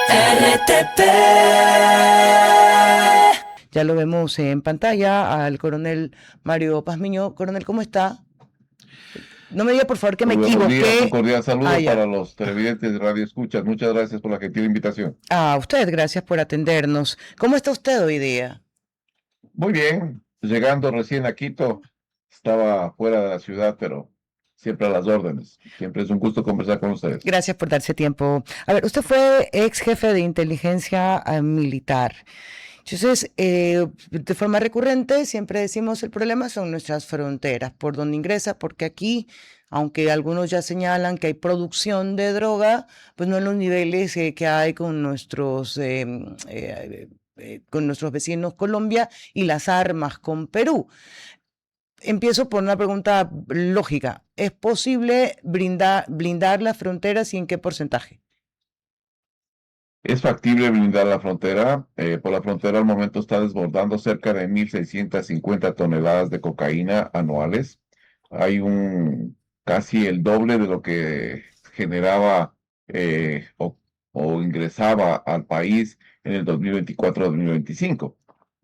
RTP. Ya lo vemos en pantalla al coronel Mario Pazmiño. Coronel, ¿cómo está? No me diga por favor que me Muy buenos días, un equivoqué. cordial Ah, saludo ya. para los televidentes de Radio Escuchas. Muchas gracias por la gentil invitación. A usted, gracias por atendernos. ¿Cómo está usted hoy día? Muy bien, llegando recién a Quito, estaba fuera de la ciudad, pero siempre a las órdenes. Siempre es un gusto conversar con ustedes. Gracias por darse tiempo. A ver, usted fue ex jefe de inteligencia militar. Entonces, de forma recurrente, siempre decimos el problema son nuestras fronteras, por donde ingresa, porque aquí, aunque algunos ya señalan que hay producción de droga, pues no en los niveles que hay con nuestros vecinos Colombia y las armas con Perú. Empiezo por una pregunta lógica. ¿Es posible blindar las fronteras y en qué porcentaje? Es factible blindar la frontera. Por la frontera al momento está desbordando cerca de 1.650 toneladas de cocaína anuales. Hay casi el doble de lo que generaba o ingresaba al país en el 2024-2025.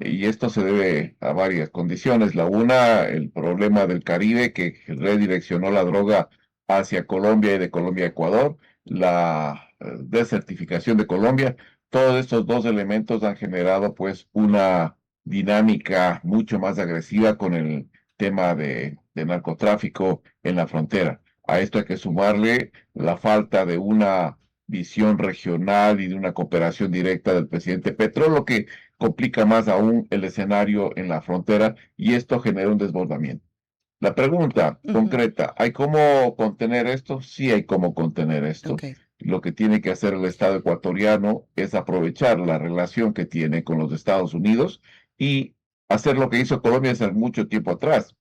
Y esto se debe a varias condiciones. La una, el problema del Caribe que redireccionó la droga hacia Colombia y de Colombia a Ecuador, la desertificación de Colombia. Todos estos dos elementos han generado pues una dinámica mucho más agresiva con el tema de narcotráfico en la frontera. A esto hay que sumarle la falta de una visión regional y de una cooperación directa del presidente Petro, lo que complica más aún el escenario en la frontera y esto genera un desbordamiento. La pregunta Ujú. concreta, ¿hay cómo contener esto? Sí hay cómo contener esto. Ok. Lo que tiene que hacer el Estado ecuatoriano es aprovechar la relación que tiene con los Estados Unidos y hacer lo que hizo Colombia hace mucho tiempo atrás.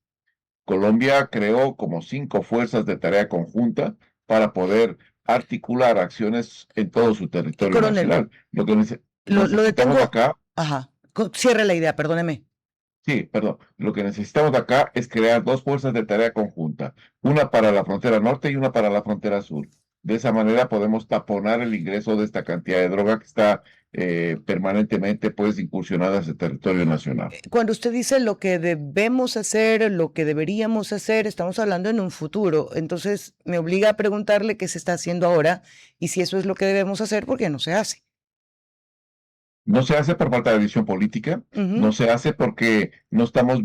Colombia creó como 5 fuerzas de tarea conjunta para poder articular acciones en todo su territorio Coronel, nacional. Lo que lo necesitamos detengo. acá. Ajá. Cierre la idea, perdóneme. Sí, perdón. Lo que necesitamos acá es crear 2 fuerzas de tarea conjunta, una para la frontera norte y una para la frontera sur. De esa manera podemos taponar el ingreso de esta cantidad de droga que está permanentemente pues incursionada hacia el territorio nacional. Cuando usted dice lo que debemos hacer, lo que deberíamos hacer, estamos hablando en un futuro. Entonces me obliga a preguntarle qué se está haciendo ahora y si eso es lo que debemos hacer, ¿por qué no se hace? No se hace por falta de visión política, no Ujú. se hace porque no estamos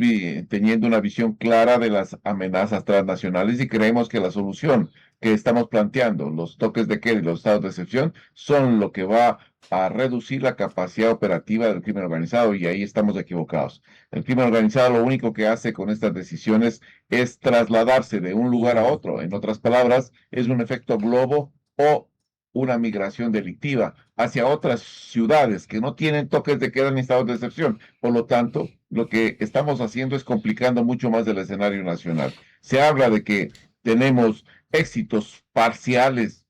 teniendo una visión clara de las amenazas transnacionales y creemos que la solución que estamos planteando, los toques de queda y los estados de excepción, son lo que va a reducir la capacidad operativa del crimen organizado y ahí estamos equivocados. El crimen organizado lo único que hace con estas decisiones es trasladarse de un lugar a otro. En otras palabras, es un efecto globo o una migración delictiva hacia otras ciudades que no tienen toques de queda ni estados de excepción. Por lo tanto, lo que estamos haciendo es complicando mucho más el escenario nacional. Se habla de que tenemos éxitos parciales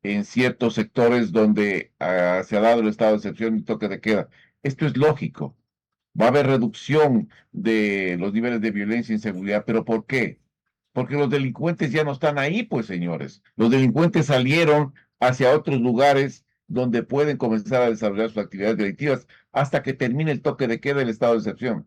en ciertos sectores donde se ha dado el estado de excepción y toque de queda. Esto es lógico. Va a haber reducción de los niveles de violencia e inseguridad, pero ¿por qué? Porque los delincuentes ya no están ahí, pues señores. Los delincuentes salieron hacia otros lugares donde pueden comenzar a desarrollar sus actividades delictivas hasta que termine el toque de queda del estado de excepción.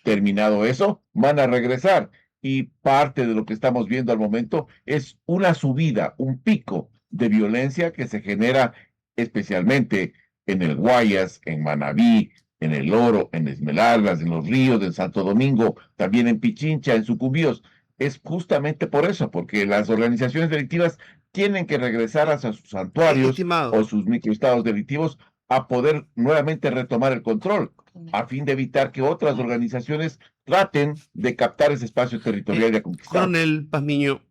Terminado eso, van a regresar. Y parte de lo que estamos viendo al momento es una subida, un pico de violencia que se genera especialmente en el Guayas, en Manabí, en El Oro, en Esmeraldas, en Los Ríos, en Santo Domingo, también en Pichincha, en Sucumbíos. Es justamente por eso, porque las organizaciones delictivas tienen que regresar hacia sus santuarios o Estimado, sus microestados delictivos a poder nuevamente retomar el control a fin de evitar que otras organizaciones traten de captar ese espacio territorial ya conquistado. coronel Pazmiño,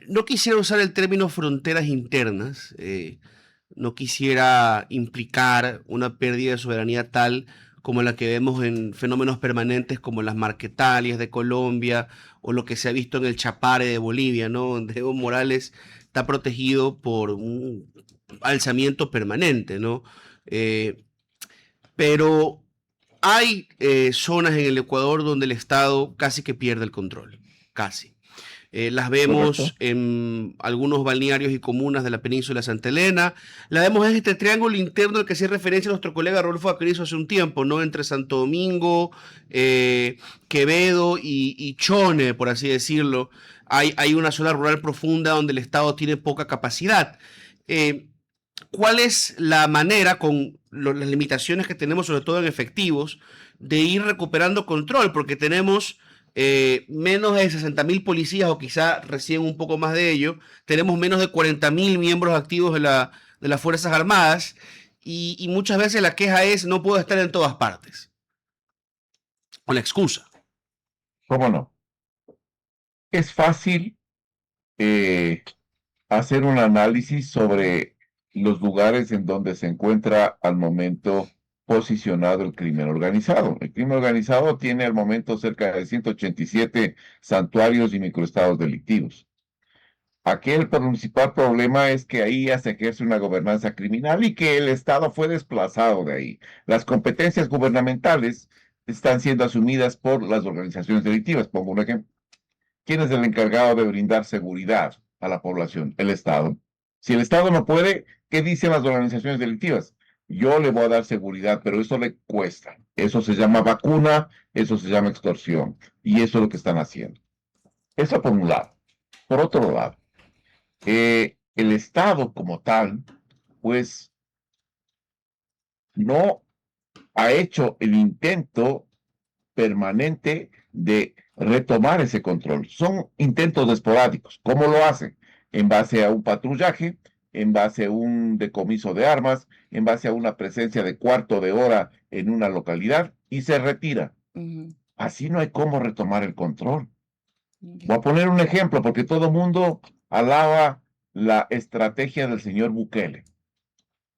no quisiera usar el término fronteras internas, no quisiera implicar una pérdida de soberanía tal como la que vemos en fenómenos permanentes como las marquetalias de Colombia o lo que se ha visto en el Chapare de Bolivia, ¿no? Donde Evo Morales está protegido por un alzamiento permanente, ¿no? Eh, pero hay zonas en el Ecuador donde el Estado casi que pierde el control, casi. Las vemos Correcto. en algunos balnearios y comunas de la península de Santa Elena. La vemos en este triángulo interno al que hacía referencia nuestro colega Rodolfo Acarizo hace un tiempo, ¿no? Entre Santo Domingo, Quevedo y Chone, por así decirlo. Hay una zona rural profunda donde el Estado tiene poca capacidad. Eh, ¿Cuál es la manera, con las limitaciones que tenemos, sobre todo en efectivos, de ir recuperando control? Porque tenemos menos de 60.000 policías, o quizá recién un poco más de ello. Tenemos menos de 40.000 miembros activos de las Fuerzas Armadas, y muchas veces la queja es: no puedo estar en todas partes. Con la excusa. ¿Cómo no? Es fácil eh, hacer un análisis sobre los lugares en donde se encuentra al momento posicionado el crimen organizado. El crimen organizado tiene al momento cerca de 187 santuarios y microestados delictivos. Aquí el principal problema es que ahí ya se ejerce una gobernanza criminal y que el Estado fue desplazado de ahí. Las competencias gubernamentales están siendo asumidas por las organizaciones delictivas. Pongo un ejemplo. ¿Quién es el encargado de brindar seguridad a la población? El Estado. Si el Estado no puede, ¿qué dicen las organizaciones delictivas? Yo le voy a dar seguridad, pero eso le cuesta. Eso se llama vacuna, eso se llama extorsión. Y eso es lo que están haciendo. Eso por un lado. Por otro lado, el Estado como tal, pues no ha hecho el intento permanente de retomar ese control. Son intentos esporádicos. ¿Cómo lo hacen? En base a un patrullaje, en base a un decomiso de armas, en base a una presencia de cuarto de hora en una localidad y se retira. Así no hay cómo retomar el control. Voy a poner un ejemplo porque todo el mundo alaba la estrategia del señor Bukele.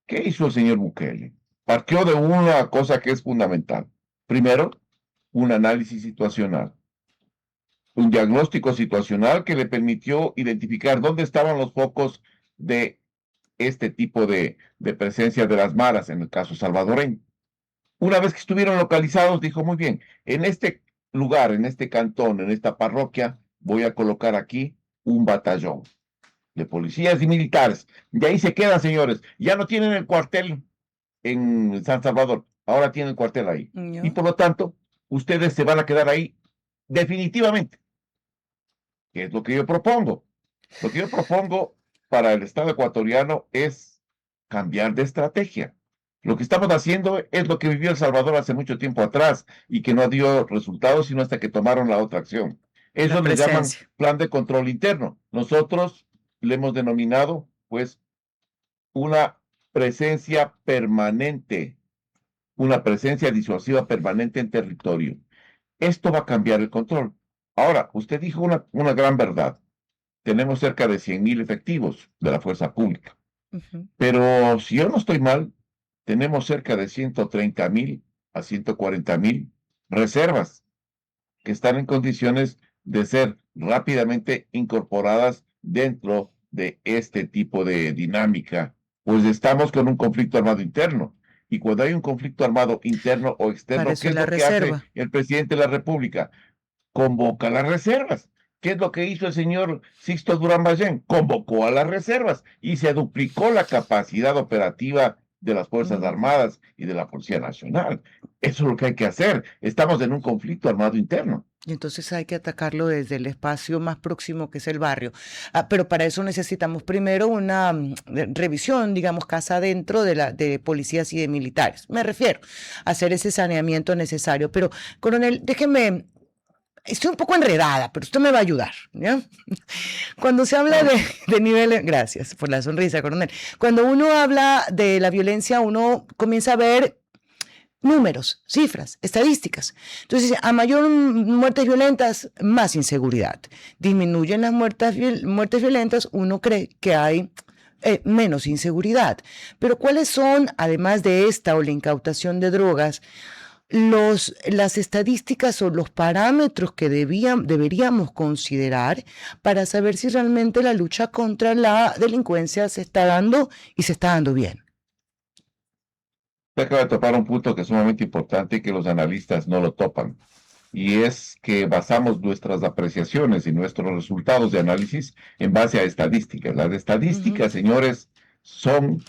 ¿Qué hizo el señor Bukele? Partió de una cosa que es fundamental. Primero, un análisis situacional, un diagnóstico situacional que le permitió identificar dónde estaban los focos de este tipo de presencia de las maras, en el caso salvadoreño. Una vez que estuvieron localizados, dijo, muy bien, en este lugar, en este cantón, en esta parroquia, voy a colocar aquí un batallón de policías y militares. De ahí se quedan, señores. Ya no tienen el cuartel en San Salvador, ahora tienen el cuartel ahí. Y por lo tanto, ustedes se van a quedar ahí definitivamente. ¿Qué es lo que yo propongo? Lo que yo propongo para el Estado ecuatoriano es cambiar de estrategia. Lo que estamos haciendo es lo que vivió El Salvador hace mucho tiempo atrás y que no dio resultados sino hasta que tomaron la otra acción. La Eso le llaman presencia. plan de control interno. Nosotros le hemos denominado, pues, una presencia permanente, una presencia disuasiva permanente en territorio. Esto va a cambiar el control. Ahora, usted dijo una gran verdad. Tenemos cerca de 100.000 efectivos de la fuerza pública. Pero si yo no estoy mal, tenemos cerca de 130.000 a 140.000 reservas que están en condiciones de ser rápidamente incorporadas dentro de este tipo de dinámica, pues estamos con un conflicto armado interno. Y cuando hay un conflicto armado interno o Para externo, eso ¿qué es es la lo que hace reserva. el presidente de la República? Convoca las reservas. ¿Qué es lo que hizo el señor Sixto Durán Ballén? Convocó a las reservas y se duplicó la capacidad operativa de las Fuerzas Armadas y de la Policía Nacional. Eso es lo que hay que hacer. Estamos en un conflicto armado interno. Y entonces hay que atacarlo desde el espacio más próximo, que es el barrio. Pero para eso necesitamos primero una revisión, digamos, casa adentro de policías y de militares. Me refiero a hacer ese saneamiento necesario. Pero, coronel, déjeme, estoy un poco enredada, pero usted me va a ayudar, ¿ya? Cuando se habla Claro. de niveles, gracias por la sonrisa, coronel. Cuando uno habla de la violencia, uno comienza a ver números, cifras, estadísticas. Entonces, a mayor muertes violentas, más inseguridad. Disminuyen las muertes violentas, uno cree que hay menos inseguridad. Pero ¿cuáles son, además de esta o la incautación de drogas, las estadísticas o los parámetros que deberíamos considerar para saber si realmente la lucha contra la delincuencia se está dando y se está dando bien? Usted acaba de topar un punto que es sumamente importante y que los analistas no lo topan. y es que basamos nuestras apreciaciones y nuestros resultados de análisis en base a estadísticas. Las estadísticas, señores, son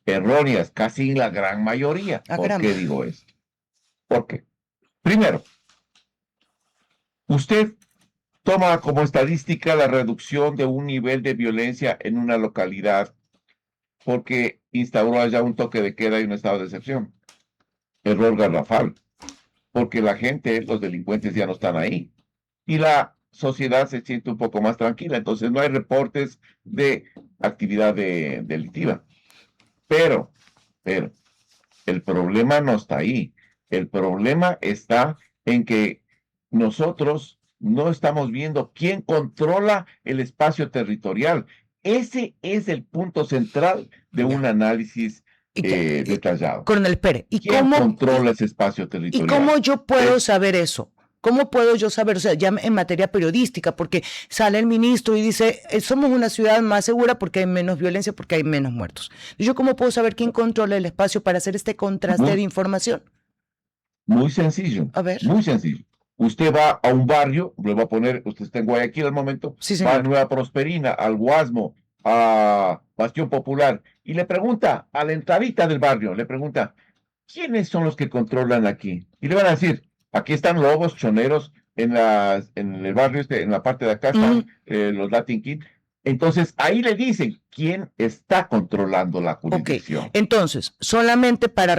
erróneas, casi en la gran mayoría. Ah, ¿Por caramba. qué digo esto? Porque, primero, usted toma como estadística la reducción de un nivel de violencia en una localidad porque instauró allá un toque de queda y un estado de excepción. Error garrafal, porque la gente, los delincuentes ya no están ahí y la sociedad se siente un poco más tranquila, entonces no hay reportes de actividad delictiva. Pero, el problema no está ahí. El problema está en que nosotros no estamos viendo quién controla el espacio territorial. Ese es el punto central de un Ya. análisis Y ya. detallado. Coronel Pérez, ¿Quién controla ese espacio ¿y territorial? cómo yo puedo Es saber eso? ¿Cómo puedo yo saber? O sea, ya en materia periodística, porque sale el ministro y dice, somos una ciudad más segura porque hay menos violencia, porque hay menos muertos. ¿Y yo cómo puedo saber quién controla el espacio para hacer este contraste de muy, información? muy sencillo, A ver. muy sencillo. Usted va a un barrio, le va a poner, usted está en Guayaquil al momento, Sí, va a señor. Nueva Prosperina, al Guasmo, a Bastión Popular, y le pregunta a la entradita del barrio, le pregunta, ¿quiénes son los que controlan aquí? Y le van a decir, aquí están lobos, choneros, en el barrio en la parte de acá están los Latin Kid. Entonces, ahí le dicen quién está controlando la Ok, jurisdicción. entonces, solamente para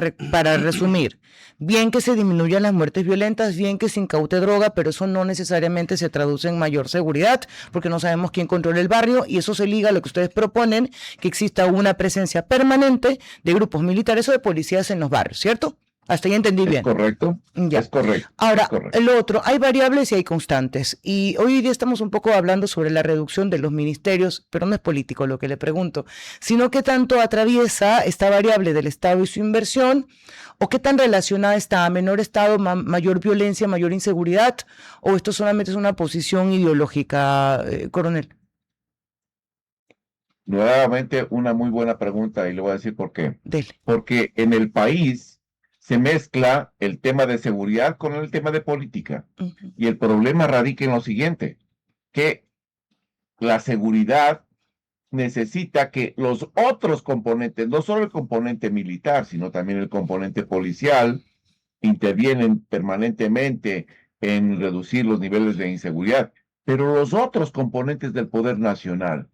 resumir, bien que se disminuyan las muertes violentas, bien que se incaute droga, pero eso no necesariamente se traduce en mayor seguridad, porque no sabemos quién controla el barrio, y eso se liga a lo que ustedes proponen, que exista una presencia permanente de grupos militares o de policías en los barrios, ¿cierto? Hasta ahí entendí ¿Es bien. correcto? Ya. Es correcto. Ahora, Es correcto. el otro, hay variables y hay constantes. Y hoy día estamos un poco hablando sobre la reducción de los ministerios, pero no es político lo que le pregunto, sino qué tanto atraviesa esta variable del Estado y su inversión, o qué tan relacionada está a menor Estado, mayor violencia, mayor inseguridad, o esto solamente es una posición ideológica, coronel. Nuevamente, una muy buena pregunta y le voy a decir por qué. Dele. Porque en el país se mezcla el tema de seguridad con el tema de política. Ujú. Y el problema radica en lo siguiente, que la seguridad necesita que los otros componentes, no solo el componente militar, sino también el componente policial, intervienen permanentemente en reducir los niveles de inseguridad. Pero los otros componentes del poder nacional,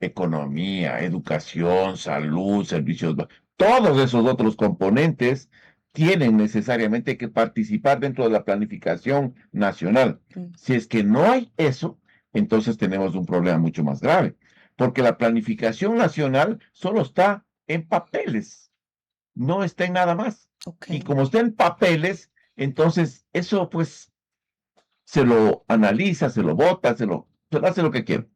economía, educación, salud, servicios, todos esos otros componentes tienen necesariamente que participar dentro de la planificación nacional. Si es que no hay eso, entonces tenemos un problema mucho más grave, porque la planificación nacional solo está en papeles, no está en nada más. Okay. Y como está en papeles, entonces eso pues se lo analiza, se lo vota, se lo hace lo que quiera.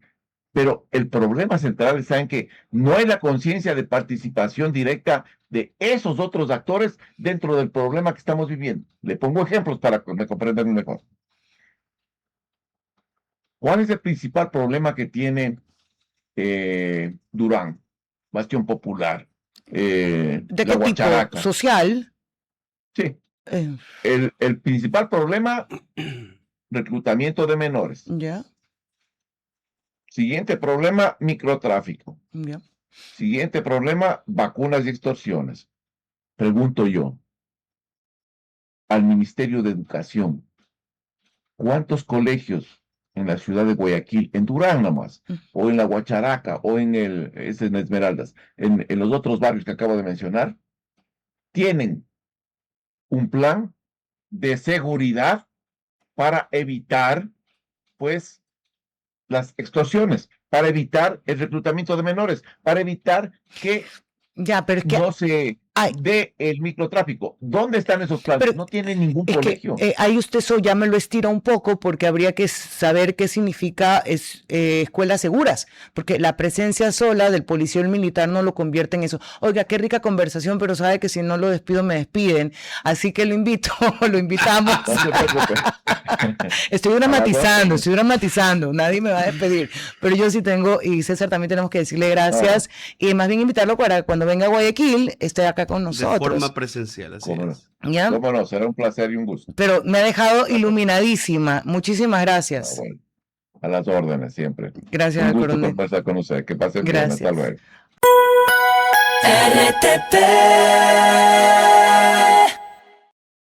Pero el problema central está en que no hay la conciencia de participación directa de esos otros actores dentro del problema que estamos viviendo. Le pongo ejemplos para que me comprendan mejor. ¿Cuál es el principal problema que tiene Durán, Bastión Popular, ¿De la qué tipo? Guacharaca? ¿Social? Sí, el principal problema, reclutamiento de menores. Ya, Siguiente problema, microtráfico. ya. Siguiente problema, vacunas y extorsiones. Pregunto yo al Ministerio de Educación, ¿cuántos colegios en la ciudad de Guayaquil, en Durán nomás, o en la Guacharaca, o en Esmeraldas, en los otros barrios que acabo de mencionar, tienen un plan de seguridad para evitar, pues, las extorsiones, para evitar el reclutamiento de menores, para evitar que Ya, pero es que no se dé el microtráfico? ¿Dónde están esos planes? Pero No tienen ningún es colegio. que ahí usted eso ya me lo estira un poco porque habría que saber qué significa escuelas seguras, porque la presencia sola del policía o el militar no lo convierte en eso. Oiga, qué rica conversación, pero sabe que si no lo despido me despiden, así que lo invito, lo invitamos. No se preocupe. Estoy dramatizando, nadie me va a despedir, pero yo sí tengo, y César también tenemos que decirle gracias, y más bien invitarlo para cuando venga a Guayaquil, esté acá con De nosotros. forma presencial, así ¿Cómo no? es. ¿Ya? ¿Cómo no? Será un placer y un gusto. Pero me ha dejado iluminadísima. Muchísimas gracias. Bueno, a las órdenes siempre. Gracias, Un gusto coronel. conversar con usted. Que pasen bien. Hasta Gracias. luego. RTP